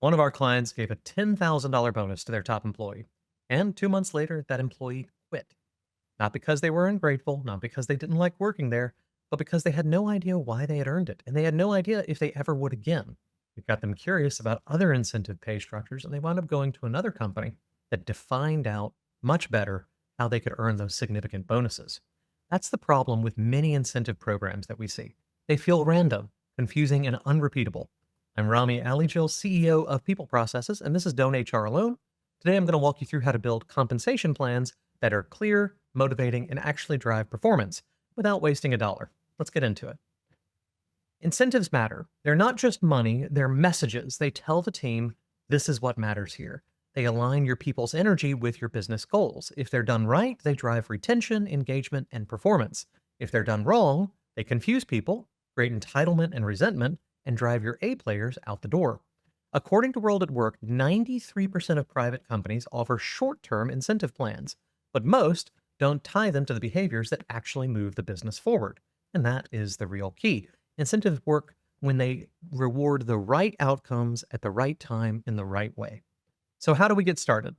One of our clients gave a $10,000 bonus to their top employee, and 2 months later, that employee quit. Not because they were ungrateful, not because they didn't like working there, but because they had no idea why they had earned it, and they had no idea if they ever would again. It got them curious about other incentive pay structures, and they wound up going to another company that defined out much better how they could earn those significant bonuses. That's the problem with many incentive programs that we see. They feel random, confusing, and unrepeatable. I'm Rhamy Alejeal, CEO of People Processes, and this is Don't HR Alone. Today I'm going to walk you through how to build compensation plans that are clear, motivating, and actually drive performance without wasting a dollar. Let's get into it. Incentives matter. They're not just money, they're messages. They tell the team this is what matters here. They align your people's energy with your business goals. If they're done right, they drive retention, engagement, and performance. If they're done wrong, they confuse people, create entitlement and resentment, and drive your A players out the door. According to World at Work, 93% of private companies offer short term incentive plans, but most don't tie them to the behaviors that actually move the business forward. And that is the real key. Incentives work when they reward the right outcomes at the right time in the right way. So, how do we get started?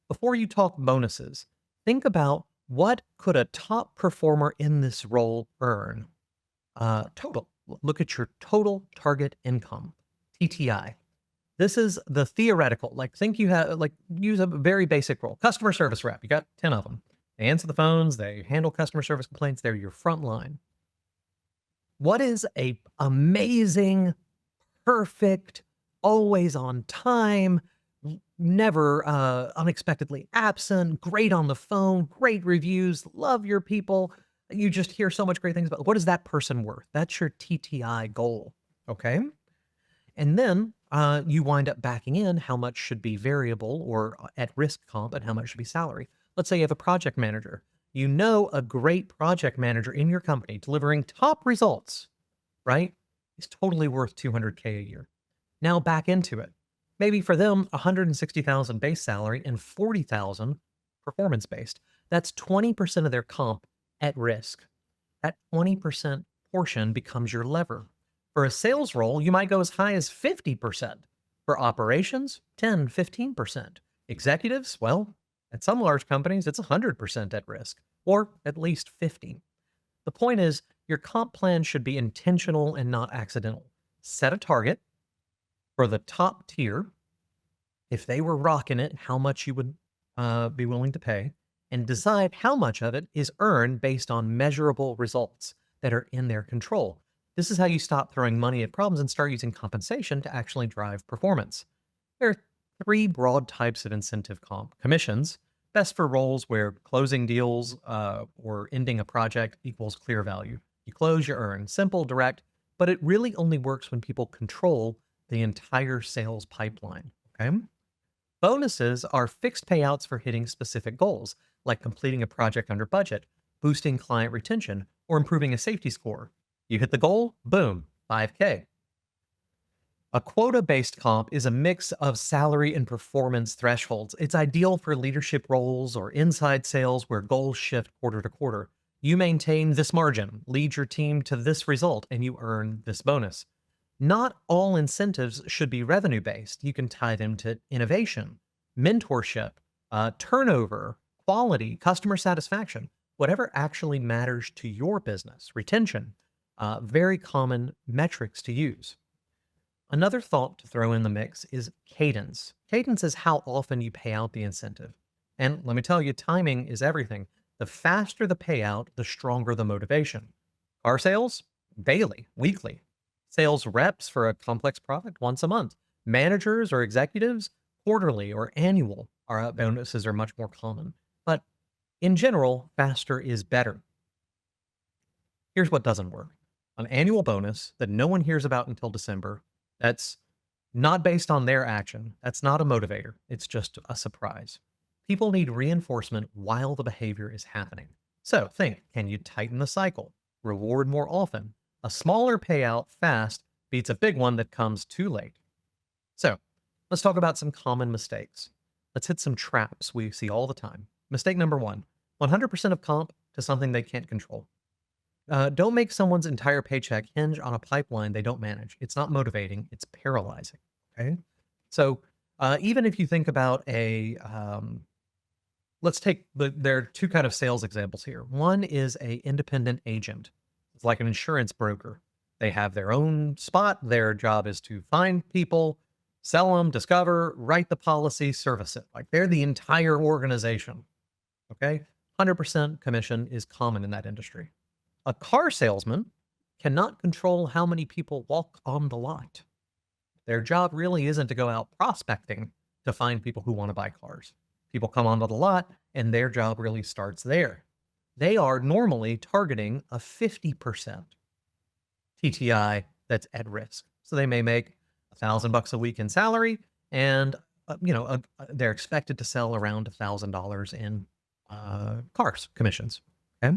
Before you talk bonuses, think about what could a top performer in this role earn? Total. Look at your total target income, TTI. This is the theoretical. Like, think you have, like, use a very basic role. Customer service rep. You got 10 of them. They answer the phones, they handle customer service complaints, they're your front line. What is a amazing, perfect, always on time, never unexpectedly absent, great on the phone, great reviews, love your people. You just hear so much great things about what is that person worth? That's your TTI goal. Okay. And then you wind up backing in how much should be variable or at risk comp and how much should be salary. Let's say you have a project manager. You know a great project manager in your company delivering top results, right? Is totally worth 200K a year. Now back into it. Maybe for them, 160,000 base salary and 40,000 performance based. That's 20% of their comp at risk. That 20% portion becomes your lever. For a sales role, you might go as high as 50%. For operations, 10, 15%. Executives, well, at some large companies, it's 100% at risk, or at least 50. The point is, your comp plan should be intentional and not accidental. Set a target for the top tier. If they were rocking it, how much you would be willing to pay, and decide how much of it is earned based on measurable results that are in their control. This is how you stop throwing money at problems and start using compensation to actually drive performance. There are three broad types of incentive comp: commissions, best for roles where closing deals or ending a project equals clear value. You close, you earn. Simple, direct, but it really only works when people control the entire sales pipeline. Okay. Bonuses are fixed payouts for hitting specific goals, like completing a project under budget, boosting client retention, or improving a safety score. You hit the goal, boom, 5K. A quota-based comp is a mix of salary and performance thresholds. It's ideal for leadership roles or inside sales where goals shift quarter to quarter. You maintain this margin, lead your team to this result, and you earn this bonus. Not all incentives should be revenue based. You can tie them to innovation, mentorship, turnover, quality, customer satisfaction, whatever actually matters to your business, retention, very common metrics to use. Another thought to throw in the mix is cadence. Cadence is how often you pay out the incentive. And let me tell you, timing is everything. The faster the payout, the stronger the motivation. Car sales, daily, weekly. Sales reps for a complex product, once a month. Managers or executives, quarterly or annual. Our bonuses are much more common. But in general, faster is better. Here's what doesn't work: an annual bonus that no one hears about until December. That's not based on their action. That's not a motivator. It's just a surprise. People need reinforcement while the behavior is happening. So think, can you tighten the cycle? Reward more often. A smaller payout fast beats a big one that comes too late. So let's talk about some common mistakes. Let's hit some traps we see all the time. Mistake number one: 100% of comp to something they can't control. Don't make someone's entire paycheck hinge on a pipeline they don't manage. It's not motivating, it's paralyzing. Okay. So even if you think about let's take there are two kind of sales examples here. One is a independent agent. It's like an insurance broker. They have their own spot. Their job is to find people, sell them, discover, write the policy, service it. Like they're the entire organization. Okay. 100% commission is common in that industry. A car salesman cannot control how many people walk on the lot. Their job really isn't to go out prospecting to find people who want to buy cars. People come onto the lot, and their job really starts there. They are normally targeting a 50% TTI that's at risk. So they may make $1,000 a week in salary, and they're expected to sell around $1,000 in cars commissions. Okay.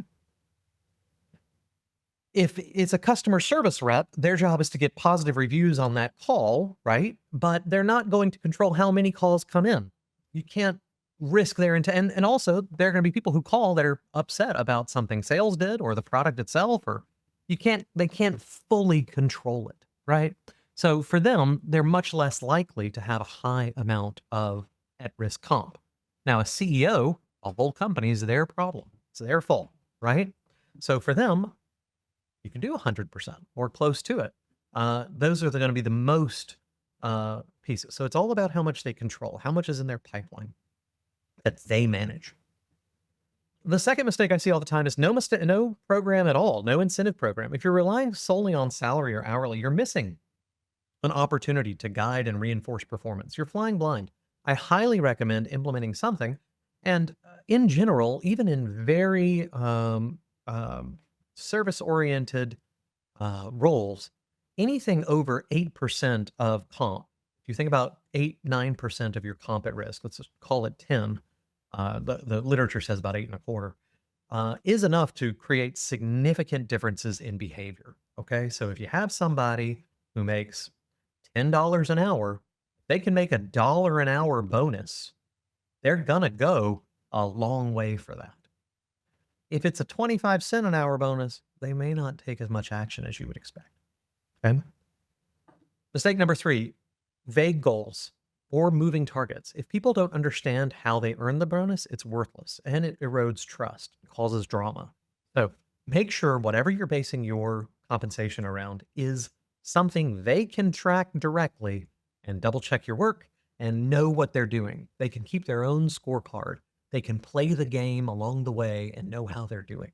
If it's a customer service rep, their job is to get positive reviews on that call, right? But they're not going to control how many calls come in. You can't risk their intent. And also, there are going to be people who call that are upset about something sales did or the product itself, or they can't fully control it, right? So for them, they're much less likely to have a high amount of at-risk comp. Now, a CEO, a whole company is their problem. It's their fault, right? So for them, you can do 100% or close to it. Those are going to be the most pieces. So it's all about how much they control, how much is in their pipeline that they manage. The second mistake I see all the time is no program at all, no incentive program. If you're relying solely on salary or hourly, you're missing an opportunity to guide and reinforce performance. You're flying blind. I highly recommend implementing something. And in general, even in very service-oriented roles, anything over 8% of comp, if you think about 8-9% of your comp at risk, let's just call it 10, the literature says about 8.25, is enough to create significant differences in behavior. Okay, so if you have somebody who makes $10 an hour, they can make $1 an hour bonus, they're gonna go a long way for that. If it's a 25 cent an hour bonus, they may not take as much action as you would expect. Okay. Mistake number 3, vague goals or moving targets. If people don't understand how they earn the bonus, it's worthless and it erodes trust, it causes drama. So make sure whatever you're basing your compensation around is something they can track directly and double check your work and know what they're doing. They can keep their own scorecard. They can play the game along the way and know how they're doing.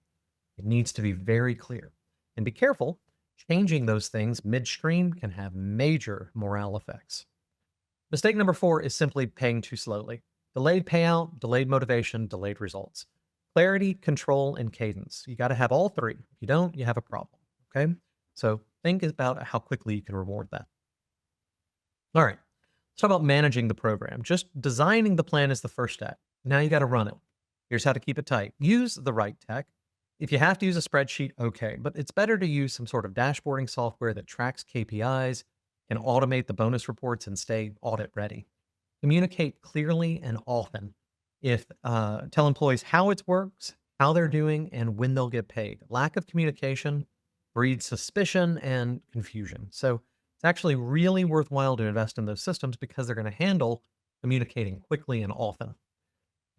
It needs to be very clear. And be careful, changing those things midstream can have major morale effects. Mistake number 4 is simply paying too slowly. Delayed payout, delayed motivation, delayed results. Clarity, control, and cadence. You got to have all 3. If you don't, you have a problem. Okay? So think about how quickly you can reward that. All right. Let's talk about managing the program. Just designing the plan is the first step. Now you got to run it. Here's how to keep it tight. Use the right tech. If you have to use a spreadsheet, okay, but it's better to use some sort of dashboarding software that tracks KPIs and automate the bonus reports and stay audit ready. Communicate clearly and often. Tell employees how it works, how they're doing, and when they'll get paid. Lack of communication breeds suspicion and confusion. So it's actually really worthwhile to invest in those systems because they're going to handle communicating quickly and often.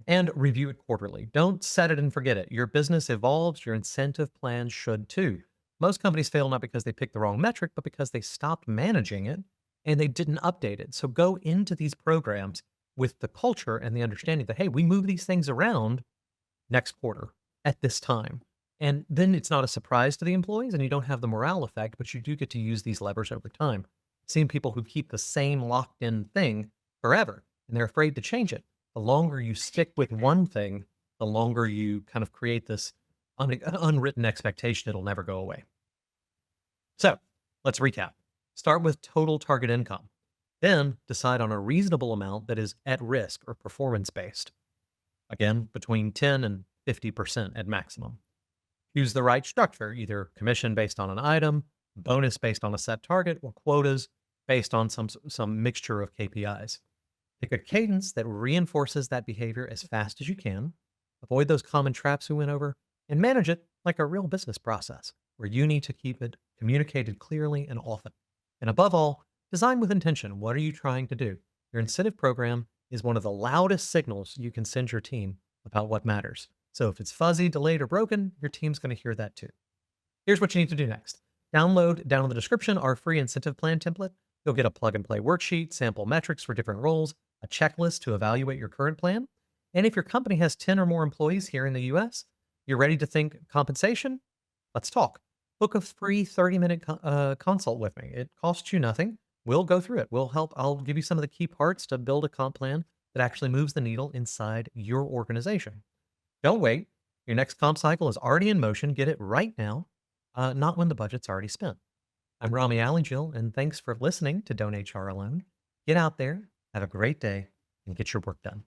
And review it quarterly. Don't set it and forget it. Your business evolves, your incentive plans should too. Most companies fail not because they picked the wrong metric, but because they stopped managing it and they didn't update it. So go into these programs with the culture and the understanding that, hey, we move these things around next quarter at this time. And then it's not a surprise to the employees and you don't have the morale effect, but you do get to use these levers over time. Seeing people who keep the same locked in thing forever and they're afraid to change it. The longer you stick with one thing, the longer you kind of create this unwritten expectation it'll never go away. So let's recap. Start with total target income. Then decide on a reasonable amount that is at risk or performance based. Again, between 10 and 50% at maximum. Use the right structure, either commission based on an item, bonus based on a set target, or quotas based on some mixture of KPIs. Pick a cadence that reinforces that behavior as fast as you can. Avoid those common traps we went over and manage it like a real business process where you need to keep it communicated clearly and often. And above all, design with intention. What are you trying to do? Your incentive program is one of the loudest signals you can send your team about what matters. So if it's fuzzy, delayed, or broken, your team's going to hear that too. Here's what you need to do next. Download down in the description our free incentive plan template. You'll get a plug and play worksheet, sample metrics for different roles, a checklist to evaluate your current plan. And if your company has 10 or more employees here in the US, you're ready to think compensation? Let's talk. Book a free 30-minute consult with me. It costs you nothing. We'll go through it. We'll help. I'll give you some of the key parts to build a comp plan that actually moves the needle inside your organization. Don't wait. Your next comp cycle is already in motion. Get it right now, not when the budget's already spent. I'm Rhamy Alejeal, and thanks for listening to Don't HR Alone. Get out there, have a great day, and get your work done.